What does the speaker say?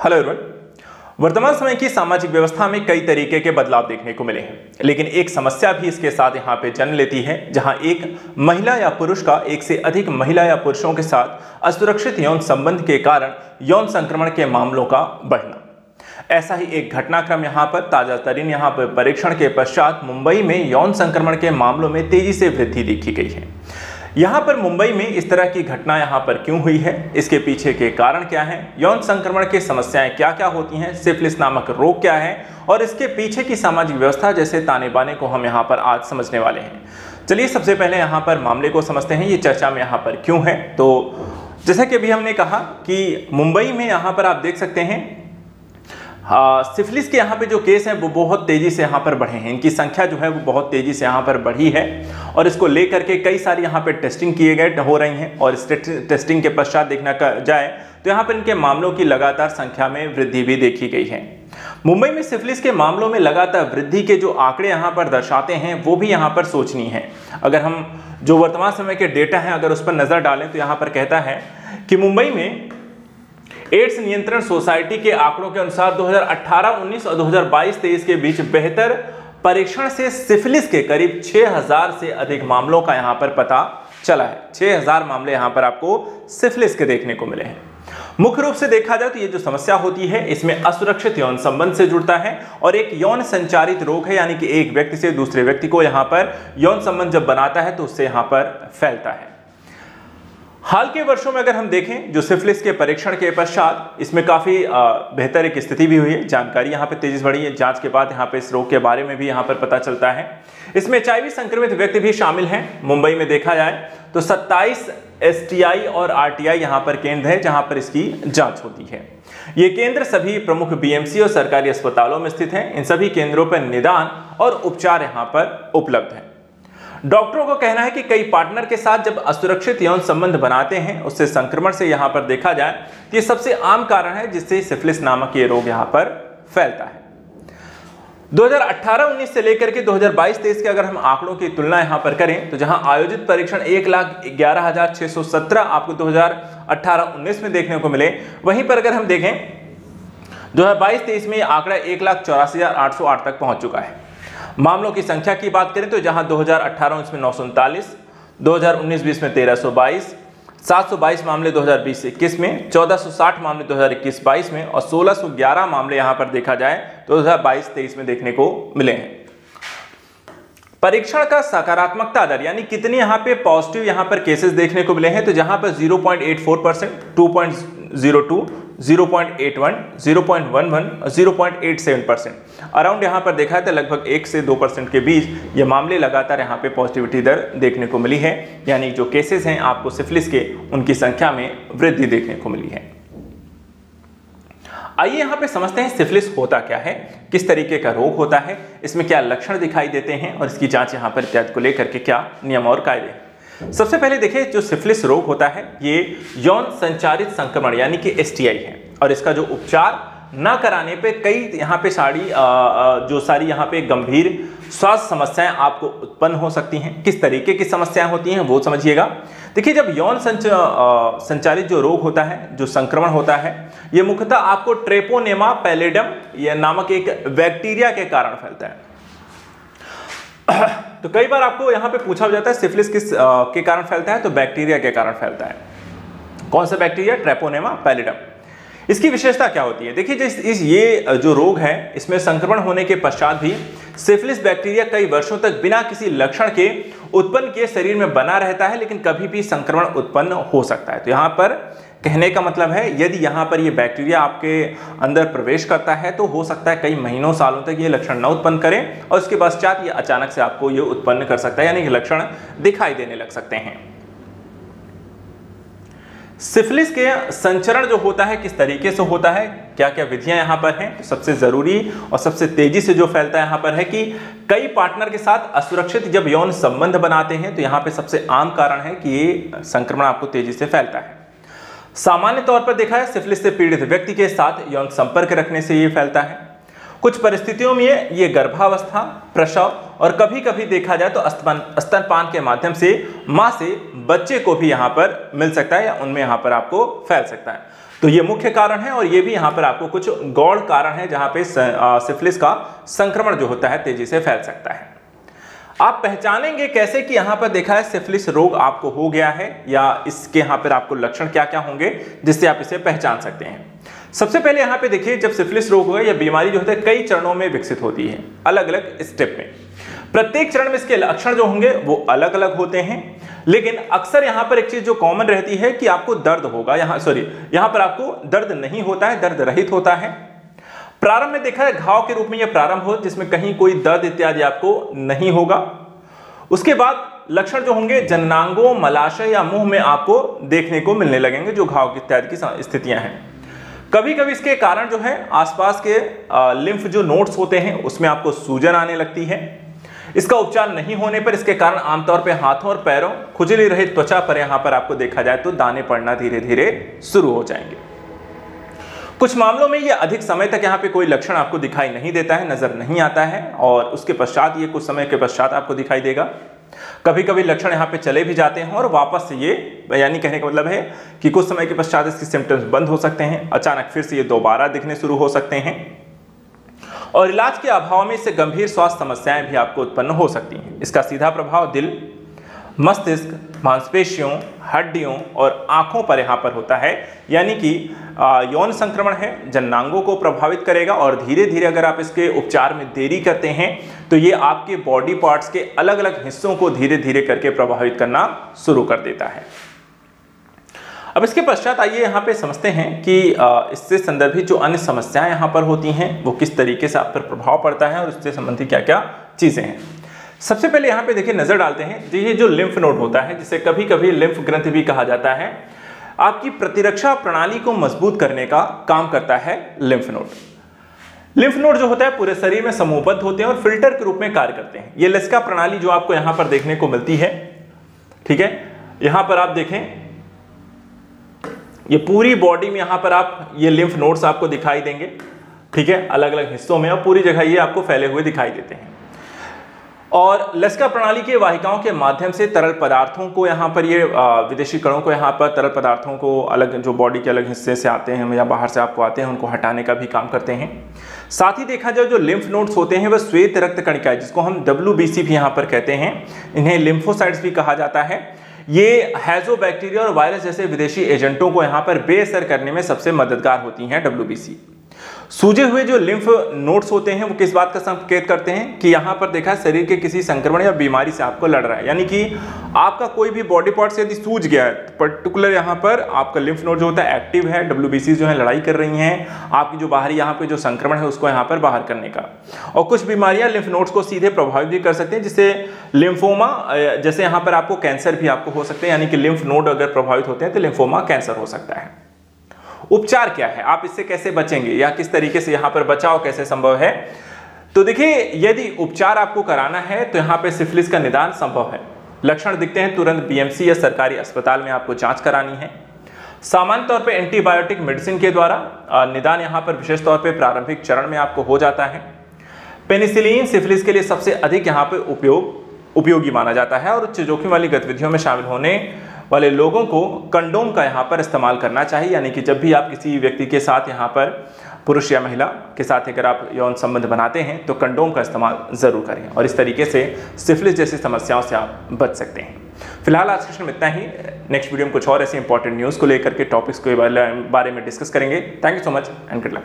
Hello everyone. वर्तमान समय की सामाजिक व्यवस्था में कई तरीके के बदलाव देखने को मिले हैं, लेकिन एक समस्या भी इसके साथ यहाँ पे जन्म लेती है, जहाँ एक महिला या पुरुष का एक से अधिक महिला या पुरुषों के साथ असुरक्षित यौन संबंध के कारण यौन संक्रमण के मामलों का बढ़ना। ऐसा ही एक घटनाक्रम यहाँ पर ताजा तरीन यहाँ पर परीक्षण के पश्चात मुंबई में यौन संक्रमण के मामलों में तेजी से वृद्धि देखी गई है। यहाँ पर मुंबई में इस तरह की घटना यहाँ पर क्यों हुई है, इसके पीछे के कारण क्या हैं, यौन संक्रमण की समस्याएं क्या क्या होती हैं, सिफिलिस नामक रोग क्या है और इसके पीछे की सामाजिक व्यवस्था जैसे ताने बाने को हम यहाँ पर आज समझने वाले हैं। चलिए सबसे पहले यहाँ पर मामले को समझते हैं, ये चर्चा में यहाँ पर क्यों है। तो जैसा कि अभी हमने कहा कि मुंबई में यहाँ पर आप देख सकते हैं सिफिलिस के यहाँ पे जो केस हैं वो बहुत तेजी से यहाँ पर बढ़े हैं, इनकी संख्या जो है वो बहुत तेजी से यहाँ पर बढ़ी है और इसको लेकर के कई सारी यहाँ पे टेस्टिंग किए गए हो रही हैं और इस टेस्टिंग के पश्चात देखना जाए तो यहाँ पर इनके मामलों की लगातार संख्या में वृद्धि भी देखी गई है। मुंबई में सिफिलिस के मामलों में लगातार वृद्धि के जो आंकड़े यहाँ पर दर्शाते हैं वो भी यहाँ पर सोचनीय है। अगर हम जो वर्तमान समय के डेटा हैं अगर उस पर नजर डालें तो यहाँ पर कहता है कि मुंबई में एड्स नियंत्रण सोसाइटी के आंकड़ों के अनुसार 2018-19 और 2022-23 के बीच बेहतर परीक्षण से सिफिलिस के करीब 6000 से अधिक मामलों का यहां पर पता चला है। 6000 मामले यहां पर आपको सिफिलिस के देखने को मिले हैं। मुख्य रूप से देखा जाए तो ये जो समस्या होती है इसमें असुरक्षित यौन संबंध से जुड़ता है और एक यौन संचारित रोग है, यानी कि एक व्यक्ति से दूसरे व्यक्ति को यहां पर यौन संबंध जब बनाता है तो उससे यहां पर फैलता है। हाल के वर्षों में अगर हम देखें जो सिफिलिस के परीक्षण के पश्चात इसमें काफी बेहतर एक स्थिति भी हुई है, जानकारी यहाँ पे तेजी से बढ़ी है। जांच के बाद यहाँ पे इस रोग के बारे में भी यहाँ पर पता चलता है। इसमें HIV संक्रमित व्यक्ति भी शामिल हैं। मुंबई में देखा जाए तो 27 STI और RTI यहाँ पर केंद्र है जहाँ पर इसकी जांच होती है। ये केंद्र सभी प्रमुख BMC और सरकारी अस्पतालों में स्थित हैं। इन सभी केंद्रों पर निदान और उपचार यहाँ पर उपलब्ध है। डॉक्टरों को कहना है कि कई पार्टनर के साथ जब असुरक्षित यौन संबंध बनाते हैं उससे संक्रमण से यहां पर देखा जाए तो ये सबसे आम कारण है जिससे सिफिलिस नामक ये रोग यहां पर फैलता है। 2018-19 से लेकर के 2022-23 के अगर हम आंकड़ों की तुलना यहां पर करें तो जहां आयोजित परीक्षण 1,11,617 आपको 2018-19 में देखने को मिले, वहीं पर अगर हम देखें 2022-23 में आंकड़ा 1,84,808 तक पहुंच चुका है। मामलों की संख्या की बात करें तो जहां 2018-19 में 939, 2019-20 में 1322, 722 मामले 2020-21 में, 1460 मामले 2021-22 में और 1611 मामले यहां पर देखा जाए तो 2022-23 में देखने को मिले हैं। परीक्षण का सकारात्मकता दर यानी कितने यहां पे पॉजिटिव यहां पर केसेस देखने को मिले हैं तो जहां पर 0.84%, 2.02, 0.81, 0.11 और 0.87% अराउंड यहां पर देखा है तो लगभग 1 से 2% के बीच ये मामले लगातार यहां पे पॉजिटिविटी दर देखने को मिली है, यानी जो केसेस हैं आपको सिफिलिस के उनकी संख्या में वृद्धि देखने को मिली है। आइए यहाँ पे समझते हैं सिफिलिस होता क्या है, किस तरीके का रोग होता है, इसमें क्या लक्षण दिखाई देते हैं और इसकी जांच यहाँ पर इत्यादि को लेकर के क्या नियम और कायदे हैं। सबसे पहले देखिए जो सिफिलिस रोग होता है ये यौन संचारित संक्रमण यानी कि STI है और इसका जो उपचार न कराने पे कई यहाँ पे सारी यहाँ पे गंभीर स्वास्थ्य समस्याएं आपको उत्पन्न हो सकती हैं। किस तरीके की समस्याएं होती हैं वो समझिएगा। देखिए जब यौन संचारित जो रोग होता है, जो संक्रमण होता है, ये मुख्यतः आपको ट्रेपोनेमा पैलिडम या नामक एक बैक्टीरिया के कारण फैलता है। तो कई बार आपको यहाँ पे पूछा जाता है सिफिलिस किस के कारण फैलता है, तो बैक्टीरिया के कारण फैलता है। कौन सा बैक्टीरिया? Treponema pallidum. इसकी विशेषता क्या होती है? देखिए ये जो रोग है इसमें संक्रमण होने के पश्चात भी सिफिलिस बैक्टीरिया कई वर्षों तक बिना किसी लक्षण के उत्पन्न किए शरीर में बना रहता है, लेकिन कभी भी संक्रमण उत्पन्न हो सकता है। तो यहाँ पर कहने का मतलब है यदि यहाँ पर ये बैक्टीरिया आपके अंदर प्रवेश करता है तो हो सकता है कई महीनों सालों तक ये लक्षण न उत्पन्न करें और उसके पश्चात ये अचानक से आपको ये उत्पन्न कर सकता है, यानी कि लक्षण दिखाई देने लग सकते हैं। सिफिलिस के संचरण जो होता है किस तरीके से होता है, क्या क्या विधियां यहाँ पर हैं, तो सबसे जरूरी और सबसे तेजी से जो फैलता है यहाँ पर है कि कई पार्टनर के साथ असुरक्षित जब यौन संबंध बनाते हैं तो यहाँ पे सबसे आम कारण है कि ये संक्रमण आपको तेजी से फैलता है। सामान्य तौर पर देखा है सिफिलिस से पीड़ित व्यक्ति के साथ यौन संपर्क रखने से ये फैलता है। कुछ परिस्थितियों में ये गर्भावस्था, प्रसव और कभी कभी देखा जाए तो स्तनपान के माध्यम से मां से बच्चे को भी यहाँ पर मिल सकता है या उनमें यहाँ पर आपको फैल सकता है। तो ये मुख्य कारण है और ये भी यहाँ पर आपको कुछ गौड़ कारण है जहाँ पे सिफिलिस का संक्रमण जो होता है तेजी से फैल सकता है। आप पहचानेंगे कैसे कि यहाँ पर देखा है सिफिलिस रोग आपको हो गया है या इसके यहाँ पर आपको लक्षण क्या क्या होंगे जिससे आप इसे पहचान सकते हैं। सबसे पहले यहाँ पे देखिए, जब सिफिलिस रोग होगा या बीमारी जो होता है कई चरणों में विकसित होती है, अलग अलग स्टेप में। प्रत्येक चरण में इसके लक्षण जो होंगे वो अलग अलग होते हैं, लेकिन अक्सर यहाँ पर एक चीज जो कॉमन रहती है कि आपको दर्द होगा, यहाँ पर आपको दर्द नहीं होता है, दर्द रहित होता है। प्रारंभ में देखा है घाव के रूप में यह प्रारंभ हो जिसमें कहीं कोई दर्द इत्यादि आपको नहीं होगा। उसके बाद लक्षण जो होंगे जननांगों, मलाशय या मुंह में आपको देखने को मिलने लगेंगे जो घाव इत्यादि की स्थितियां हैं। कभी कभी इसके कारण जो है आसपास के लिम्फ जो नोड्स होते हैं उसमें आपको सूजन आने लगती है। इसका उपचार नहीं होने पर इसके कारण आमतौर पर हाथों और पैरों, खुजली रहित त्वचा पर यहाँ पर आपको देखा जाए तो दाने पड़ना धीरे धीरे शुरू हो जाएंगे। कुछ मामलों में ये अधिक समय तक यहाँ पे कोई लक्षण आपको दिखाई नहीं देता है, नजर नहीं आता है और उसके पश्चात ये कुछ समय के पश्चात आपको दिखाई देगा। कभी कभी लक्षण यहाँ पे चले भी जाते हैं और वापस से ये, यानी कहने का मतलब है कि कुछ समय के पश्चात इसके सिम्टम्स बंद हो सकते हैं, अचानक फिर से ये दोबारा दिखने शुरू हो सकते हैं और इलाज के अभाव में इससे गंभीर स्वास्थ्य समस्याएं भी आपको उत्पन्न हो सकती हैं। इसका सीधा प्रभाव दिल, मस्तिष्क, मांसपेशियों, हड्डियों और आंखों पर यहाँ पर होता है, यानी कि यौन संक्रमण है, जननांगों को प्रभावित करेगा और धीरे धीरे अगर आप इसके उपचार में देरी करते हैं तो ये आपके बॉडी पार्ट्स के अलग अलग हिस्सों को धीरे धीरे करके प्रभावित करना शुरू कर देता है। अब इसके पश्चात आइए यहाँ पे समझते हैं कि इससे संदर्भित जो अन्य समस्याएं यहाँ पर होती हैं वो किस तरीके से आप पर प्रभाव पड़ता है और उससे संबंधित क्या क्या चीजें हैं। सबसे पहले यहाँ पे देखिए नजर डालते हैं, ये जो लिम्फ नोड होता है जिसे कभी कभी लिम्फ ग्रंथि भी कहा जाता है, आपकी प्रतिरक्षा प्रणाली को मजबूत करने का काम करता है लिम्फ नोड। लिम्फ नोड जो होता है पूरे शरीर में समूहबद्ध होते हैं और फिल्टर के रूप में कार्य करते हैं। ये लसिका प्रणाली जो आपको यहाँ पर देखने को मिलती है, ठीक है, यहाँ पर आप देखें ये पूरी बॉडी में यहाँ पर आप ये लिम्फ नोड्स आपको दिखाई देंगे, ठीक है, अलग अलग हिस्सों में और पूरी जगह ये आपको फैले हुए दिखाई देते हैं। और लसिका प्रणाली के वाहिकाओं के माध्यम से तरल पदार्थों को यहाँ पर ये विदेशी कणों को यहाँ पर तरल पदार्थों को अलग जो बॉडी के अलग हिस्से से आते हैं या बाहर से आपको आते हैं उनको हटाने का भी काम करते हैं। साथ ही देखा जाए जो लिम्फ नोड्स होते हैं वह श्वेत रक्त कणिकाएं जिसको हम WBC भी यहाँ पर कहते हैं, इन्हें लिम्फोसाइट्स भी कहा जाता है। ये हैजोबैक्टीरिया और वायरस जैसे विदेशी एजेंटों को यहाँ पर बेअसर करने में सबसे मददगार होती हैं WBC। सूजे हुए जो लिम्फ नोड्स होते हैं वो किस बात का संकेत करते हैं कि यहाँ पर देखा शरीर के किसी संक्रमण या बीमारी से आपको लड़ रहा है, यानी कि आपका कोई भी बॉडी पार्ट से यदि सूज गया है तो पर्टिकुलर यहाँ पर आपका लिम्फ नोड जो होता है एक्टिव है, WBC जो है लड़ाई कर रही हैं आपकी जो बाहरी यहाँ पे जो संक्रमण है उसको यहाँ पर बाहर करने का। और कुछ बीमारियाँ लिम्फ नोड्स को सीधे प्रभावित भी कर सकते हैं, जिससे लिम्फोमा, जैसे यहाँ पर आपको कैंसर भी आपको हो सकते हैं, यानी कि लिम्फ नोड अगर प्रभावित होते हैं तो लिम्फोमा कैंसर हो सकता है। उपचार क्या है, आप इससे कैसे बचेंगे या किस तरीके से यहाँ पर बचाव कैसे संभव है? तो देखिए यदि उपचार आपको कराना है तो यहाँ पे सिफिलिस का निदान संभव है। लक्षण दिखते हैं तुरंत BMC या सरकारी अस्पताल में आपको जांच करानी है। सामान्य तौर पे एंटीबायोटिक मेडिसिन के द्वारा निदान यहाँ पर विशेष तौर पे प्रारंभिक चरण में आपको हो जाता है। पेनिसिलिन सिफिलिस के लिए सबसे अधिक यहाँ पे उपयोगी माना जाता है और उच्च जोखिम वाली गतिविधियों में शामिल होने वाले लोगों को कंडोम का यहाँ पर इस्तेमाल करना चाहिए, यानी कि जब भी आप किसी व्यक्ति के साथ यहाँ पर पुरुष या महिला के साथ अगर आप यौन संबंध बनाते हैं तो कंडोम का इस्तेमाल ज़रूर करें और इस तरीके से सिफिलिस जैसी समस्याओं से आप बच सकते हैं। फिलहाल आज के में इतना ही। नेक्स्ट वीडियो में कुछ और ऐसे इंपॉर्टेंट न्यूज़ को लेकर के टॉपिक्स के बारे में डिस्कस करेंगे। Thank you so much and good luck.